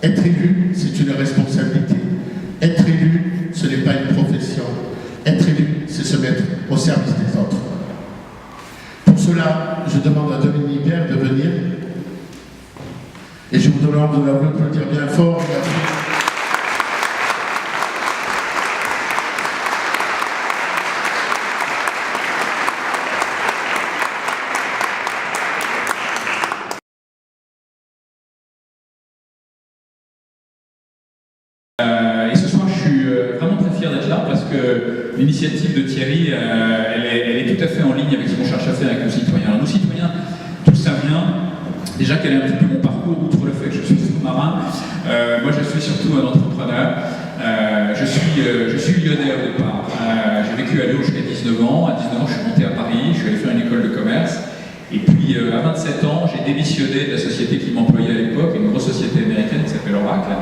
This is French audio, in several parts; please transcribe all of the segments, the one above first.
Être élu, c'est une responsabilité. Être élu, ce n'est pas une profession. Être élu, c'est se mettre au service des autres. Pour cela, je demande à Dominique Bière de venir. Et je vous demande de l'applaudir bien fort. Et ce soir, je suis vraiment très fier d'être là parce que l'initiative de Thierry, elle est tout à fait en ligne avec ce qu'on cherche à faire avec nos citoyens. Alors, nos citoyens, tout ça vient. Déjà, quel est un petit peu mon parcours, outre le fait que je suis sous-marin. Moi, je suis surtout un entrepreneur. Je suis lyonnais au départ. J'ai vécu à Lyon jusqu'à 19 ans. À 19 ans, je suis monté à Paris. Je suis allé faire une école de commerce. Et puis, à 27 ans, j'ai démissionné de la société qui m'employait à l'époque, une grosse société américaine qui s'appelle Oracle,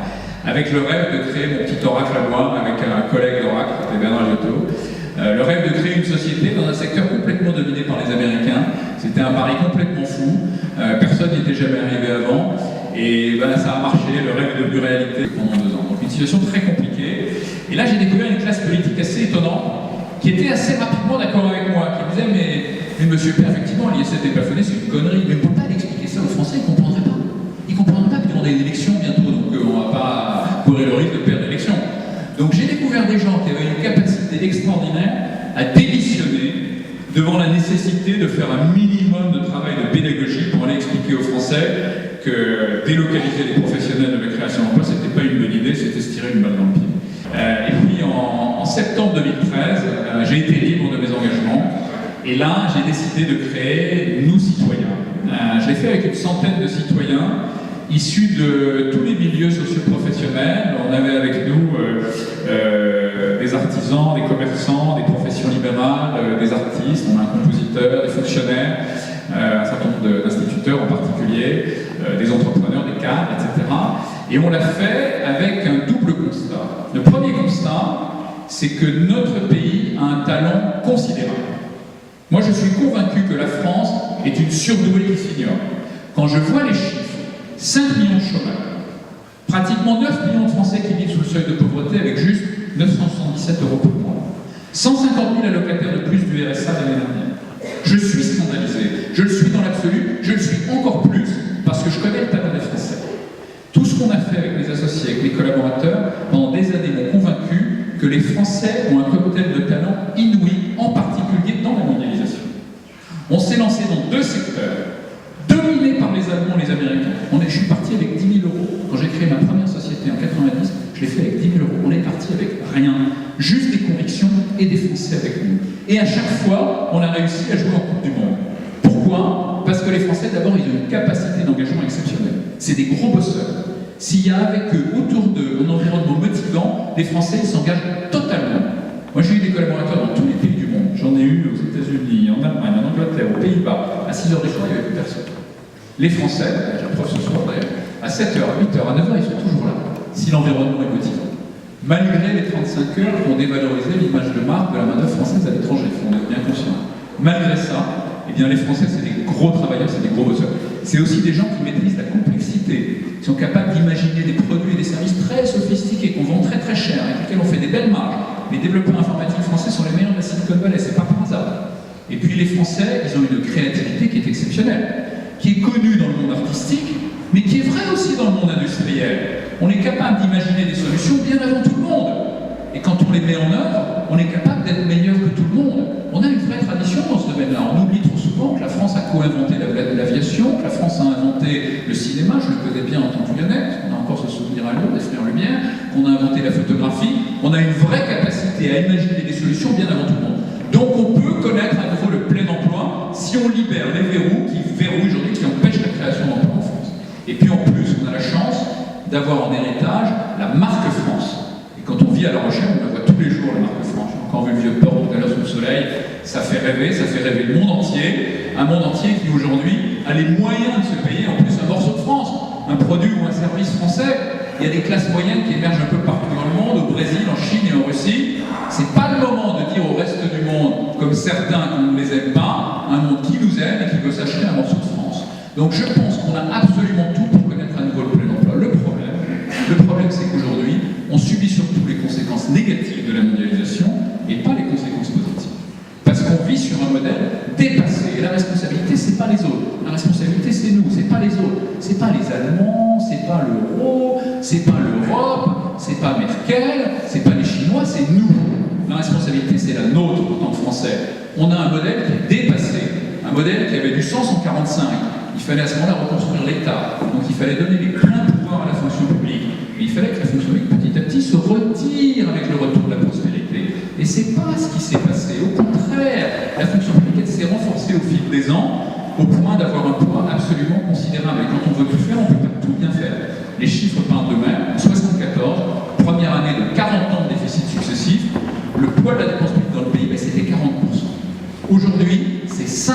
avec le rêve de créer mon petit Oracle à moi, avec un collègue d'Oracle, qui était Bernard Liotto. Le rêve de créer une société dans un secteur complètement dominé par les Américains. C'était un pari complètement fou. Personne n'y était jamais arrivé avant. Et ben, ça a marché, le rêve est devenu réalité pendant 2 ans. Donc une situation très compliquée. Et là, j'ai découvert une classe politique assez étonnante, qui était assez rapidement d'accord avec moi, qui me disait mais monsieur Père, effectivement, l'ISF déplafonné, c'est une connerie. Mais on ne peut pas l'expliquer ça aux Français, ils ne comprendraient pas. Ils ne comprendraient pas qu'on a une élection bientôt, donc on ne va pas courir le risque de perdre l'élection. Donc j'ai découvert des gens qui avaient une capacité extraordinaire à démissionner devant la nécessité de faire un minimum de travail de pédagogie pour aller expliquer aux Français que délocaliser les professionnels de la création d'emplois, c'était pas une bonne idée, c'était se tirer une balle dans le pied. Et puis en septembre 2013, j'ai été libre de mes engagements. Et là, j'ai décidé de créer Nous Citoyens. Je l'ai fait avec une centaine de citoyens issus de tous les milieux socio-professionnels. On avait avec nous des artisans, des commerçants, des professions libérales, des artistes, on a un compositeur, des fonctionnaires, un certain nombre d'instituteurs en particulier, des entrepreneurs, des cadres, etc. Et on l'a fait avec un double constat. Le premier constat, c'est que notre pays a un talent considérable. Moi, je suis convaincu que la France est une surdouée qui s'ignore. Quand je vois les chiffres, 5 millions de chômeurs, pratiquement 9 millions de Français qui vivent sous le seuil de pauvreté avec juste 977 € par mois, 150 000 allocataires de plus du RSA l'année dernière. Je suis scandalisé. Je le suis dans l'absolu, je le suis encore plus parce que je connais le talent des Français. Tout ce qu'on a fait avec mes associés, avec mes collaborateurs, pendant des années m'ont convaincu que les Français ont un cocktail de talent inouï, en particulier dans la mondialisation. On s'est lancé dans 2 secteurs, dominés par les Allemands et les Américains. Je suis parti avec 10 000 €. Quand j'ai créé ma première société en 90, je l'ai fait avec 10 000 €. On est parti avec rien, juste des convictions et des Français avec nous. Et à chaque fois, on a réussi à jouer en Coupe du Monde. Pourquoi? Parce que les Français, d'abord, ils ont une capacité d'engagement exceptionnelle. C'est des gros bosseurs. S'il y a avec eux, autour d'eux, un environnement motivant, les Français s'engagent totalement. Moi, j'ai eu des collaborateurs dans tous les pays du monde. J'en ai eu aux États-Unis, en Allemagne, en Angleterre, aux Pays-Bas. À 6h du soir, il n'y avait plus personne. Les Français, j'ai la preuve ce soir d'ailleurs, à 7h, à 8h, à 9h, ils sont toujours là, si l'environnement est motivant. Malgré les 35 heures qui ont dévalorisé l'image de marque de la main-d'œuvre française à l'étranger, il faut en être bien conscient. Malgré ça, eh bien, les Français, c'est des gros travailleurs, c'est des gros bosseurs. C'est aussi des gens qui maîtrisent la complexité, qui sont capables d'imaginer des produits et des services très sophistiqués, qu'on vend très très cher, avec lesquels on fait des belles marges. Les développeurs informatiques français sont les meilleurs de la Silicon Valley, c'est pas par hasard. Et puis les Français, ils ont une créativité qui est exceptionnelle, qui est connue dans le monde artistique, mais qui est vraie aussi dans le monde industriel. On est capable d'imaginer des solutions bien avant tout le monde. Et quand on les met en œuvre, on est capable d'être meilleur que tout le monde. On a une vraie tradition dans ce domaine-là. On oublie trop souvent que la France a co-inventé l'aviation, que la France a inventé le cinéma, je le connais bien en tant que Lyonnais, on a encore ce souvenir à Lyon des Frères Lumière, qu'on a inventé la photographie. On a une vraie capacité à imaginer des solutions bien avant tout le monde. Donc on peut connaître à nouveau le plein emploi si on libère les verrous qui verrouillent aujourd'hui, qui empêchent la création d'emplois en France. Et puis en plus, on a la chance d'avoir en héritage la marque France. Et quand on vit à La Rochelle, on la voit tous les jours, la marque France. J'ai encore vu le vieux port tout à l'heure sous le soleil. Ça fait rêver le monde entier. Un monde entier qui aujourd'hui a les moyens de se payer en plus un morceau de France, un produit ou un service français. Il y a des classes moyennes qui émergent un peu partout dans le monde, au Brésil, en Chine et en Russie. C'est pas le moment de dire au reste du monde, comme certains qu'on ne les aime pas, un monde qui nous aime et qui veut s'acheter un morceau de France. Donc je pense qu'on a absolument tout pour connaître à nouveau le plein emploi. Le problème, de la mondialisation et pas les conséquences positives. Parce qu'on vit sur un modèle dépassé. Et la responsabilité, c'est pas les autres. La responsabilité, c'est nous, c'est pas les autres. C'est pas les Allemands, c'est pas l'euro, c'est pas l'Europe, c'est pas Merkel, c'est pas les Chinois, c'est nous. La responsabilité, c'est la nôtre en tant que Français. On a un modèle qui est dépassé, un modèle qui avait du sens en 1945. Il fallait à ce moment-là reconstruire l'État. Donc il fallait donner les pleins pouvoirs à la fonction publique. Mais il fallait que la fonction publique, petit à petit, se retire avec le retour de la prospérité. Et c'est pas ce qui s'est passé. Au contraire, la fonction publique, elle s'est renforcée au fil des ans, au point d'avoir un poids absolument considérable. Et quand on veut tout faire, on ne peut pas tout bien faire. Les chiffres parlent d'eux-mêmes. En 1974, première année de 40 ans de déficit successif, le poids de la dépense publique dans le pays, c'était 40%. Aujourd'hui, c'est 57%.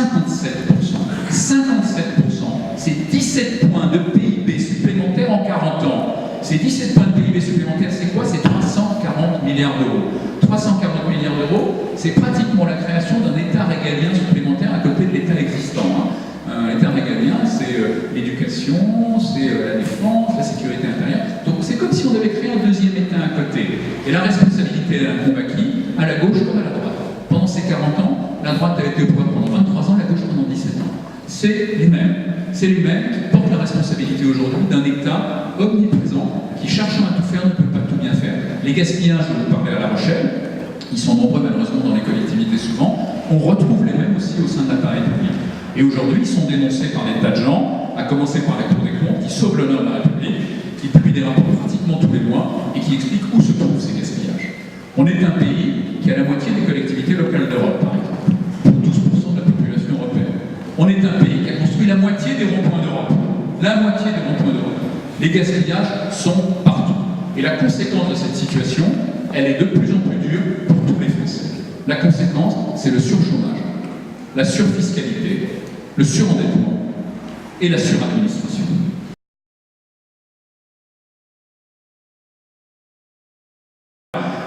57%, c'est 17 points de PIB supplémentaires en 40 ans. Ces 17 points de PIB supplémentaires, c'est quoi? C'est 340 milliards d'euros. 340 milliards d'euros, c'est pratiquement la création d'un État régalien supplémentaire à côté de l'État existant. L'État régalien, c'est l'éducation, c'est la défense, la sécurité intérieure. Donc c'est comme si on avait créé un deuxième État à côté. Et la responsabilité, elle incombe à qui? À la gauche comme à la droite. Pendant ces 40 ans, la droite a été au pouvoir pendant 23 ans, la gauche pendant 17 ans. C'est lui-même qui porte la responsabilité aujourd'hui d'un État omniprésent qui, cherchant à tout faire, ne peut pas tout bien faire. Les gaspillages dont vous parlez à La Rochelle, ils sont nombreux malheureusement dans les collectivités souvent, on retrouve les mêmes aussi au sein de l'appareil public. Et aujourd'hui, ils sont dénoncés par des tas de gens, à commencer par la Cour des comptes, qui sauve l'honneur de la République, qui publie des rapports pratiquement tous les mois et qui explique où se trouvent ces gaspillages. On est un pays qui a la moitié des collectivités locales d'Europe, par exemple, pour 12% de la population européenne. On est un pays qui a construit la moitié des ronds-points d'Europe. La moitié des ronds-points d'Europe. Les gaspillages sont partout. Et la conséquence de cette situation, elle est de plus en plus dure pour tous les Français. La conséquence, c'est le surchômage, la surfiscalité, le surendettement et la suradministration.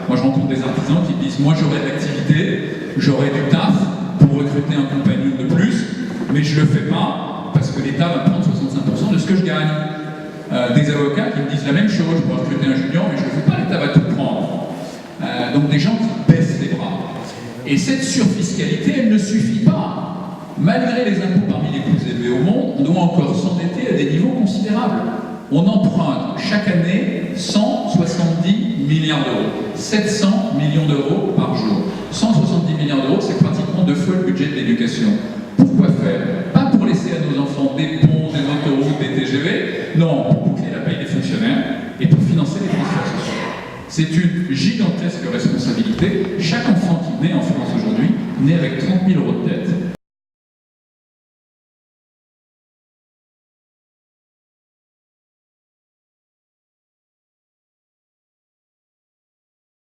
Moi, je rencontre des artisans qui me disent « Moi, j'aurais de l'activité, j'aurais du taf pour recruter un compagnon de plus, mais je ne le fais pas parce que l'État va prendre 65% de ce que je gagne. » Des avocats qui me disent la même chose « Je pourrais recruter un junior, mais je ne le fais pas, l'État va tout prendre. » Donc des gens qui baissent les bras. Et cette surfiscalité, elle ne suffit pas. Malgré les impôts parmi les plus élevés au monde, on doit encore s'endetter à des niveaux considérables. On emprunte chaque année 170 milliards d'euros. 700 millions d'euros par jour. 170 milliards d'euros, c'est pratiquement 2 fois le budget de l'éducation. Pourquoi faire? Pas pour laisser à nos enfants des ponts, des autoroutes, des TGV. Non, pour boucler la paye des fonctionnaires et pour financer les transferts sociaux. C'est une gigantesque